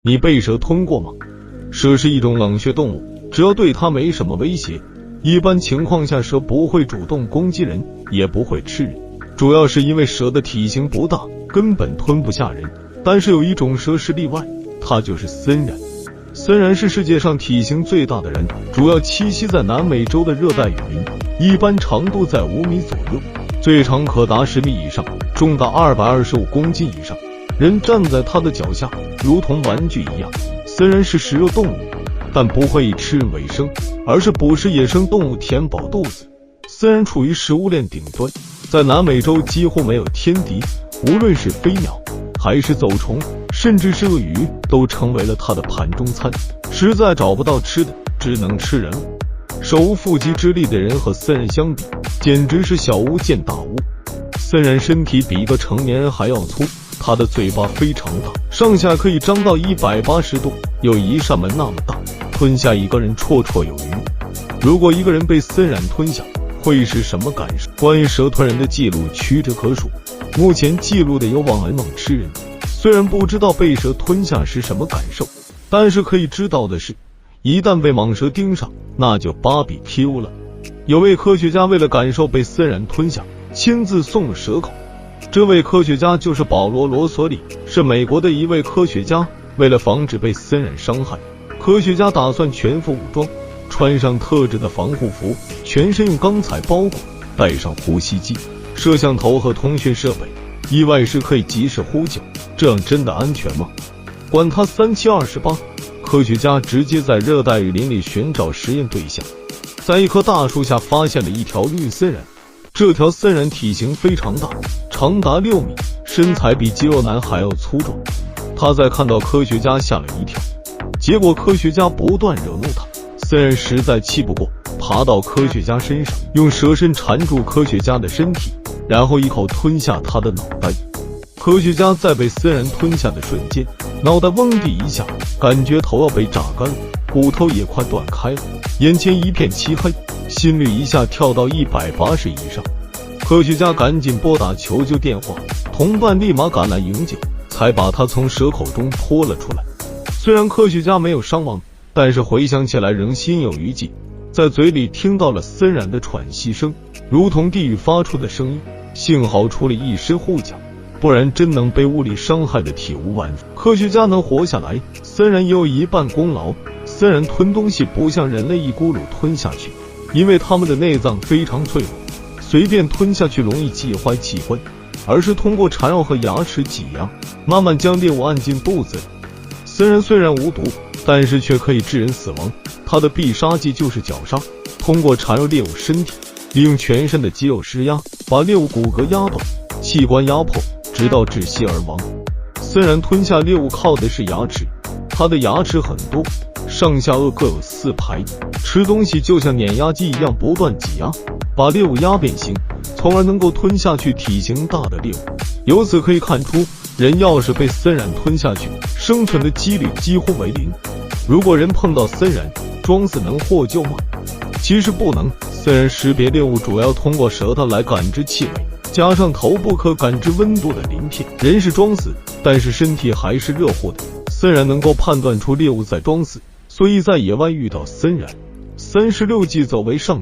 你被蛇吞过吗？蛇是一种冷血动物，只要对它没什么威胁，一般情况下蛇不会主动攻击人，也不会吃人。主要是因为蛇的体型不大，根本吞不下人。但是有一种蛇是例外，它就是森蚺。森蚺是世界上体型最大的人，主要栖息在南美洲的热带雨林，一般长度在5米左右，最长可达10米以上，重达225公斤以上。人站在它的脚下，如同玩具一样。森蚺是食肉动物，但不会以吃人为生，而是捕食野生动物填饱肚子。森蚺处于食物链顶端，在南美洲几乎没有天敌，无论是飞鸟还是走虫，甚至是鳄鱼，都成为了它的盘中餐。实在找不到吃的，只能吃人了。手无缚鸡之力的人和森蚺相比，简直是小巫见大巫。森蚺身体比一个成年人还要粗，它的嘴巴非常大，上下可以张到180度，有一扇门那么大，吞下一个人绰绰有余。如果一个人被森蚺吞下，会是什么感受？关于蛇吞人的记录屈指可数，目前记录的有网人猛吃人。虽然不知道被蛇吞下是什么感受，但是可以知道的是，一旦被蟒蛇盯上，那就BBQ了。有位科学家为了感受被森蚺吞下，亲自送了蛇口。这位科学家就是保罗·罗索里，是美国的一位科学家。为了防止被森蚺伤害，科学家打算全副武装，穿上特制的防护服，全身用钢材包裹，带上呼吸机、摄像头和通讯设备，意外时可以及时呼救。这样真的安全吗？管他3728，科学家直接在热带雨林里寻找实验对象，在一棵大树下发现了一条绿森蚺。这条森蚺体型非常大，长达6米，身材比肌肉男还要粗壮。他在看到科学家吓了一跳，结果科学家不断惹怒他，森蚺实在气不过，爬到科学家身上，用蛇身缠住科学家的身体，然后一口吞下他的脑袋。科学家在被森蚺吞下的瞬间，脑袋嗡地一下，感觉头要被榨干了，骨头也快断开了，眼前一片漆黑，心率一下跳到180以上。科学家赶紧拨打求救电话，同伴立马赶来营救，才把他从蛇口中拖了出来。虽然科学家没有伤亡，但是回想起来仍心有余悸，在嘴里听到了森蚺的喘息声，如同地狱发出的声音。幸好出了一身护甲，不然真能被物理伤害的体无完肤。科学家能活下来，森蚺也有一半功劳。森蚺吞东西不像人类一咕噜吞下去，因为它们的内脏非常脆弱，随便吞下去容易击坏器官，而是通过缠绕和牙齿挤压，慢慢将猎物按进肚子里。森蚺虽然无毒，但是却可以致人死亡。它的必杀技就是绞杀，通过缠绕猎物身体，利用全身的肌肉施压，把猎物骨骼压断，器官压迫，直到窒息而亡。森蚺吞下猎物靠的是牙齿，它的牙齿很多，上下颚各有4排，吃东西就像碾压机一样不断挤压，把猎物压变形，从而能够吞下去体型大的猎物。由此可以看出，人要是被森蚺吞下去，生存的几率几乎为0。如果人碰到森蚺，装死能获救吗？其实不能。森蚺识别猎物主要通过舌头来感知气味，加上头部可感知温度的鳞片。人是装死，但是身体还是热乎的。森蚺能够判断出猎物在装死，所以在野外遇到森蚺，36计走为上计。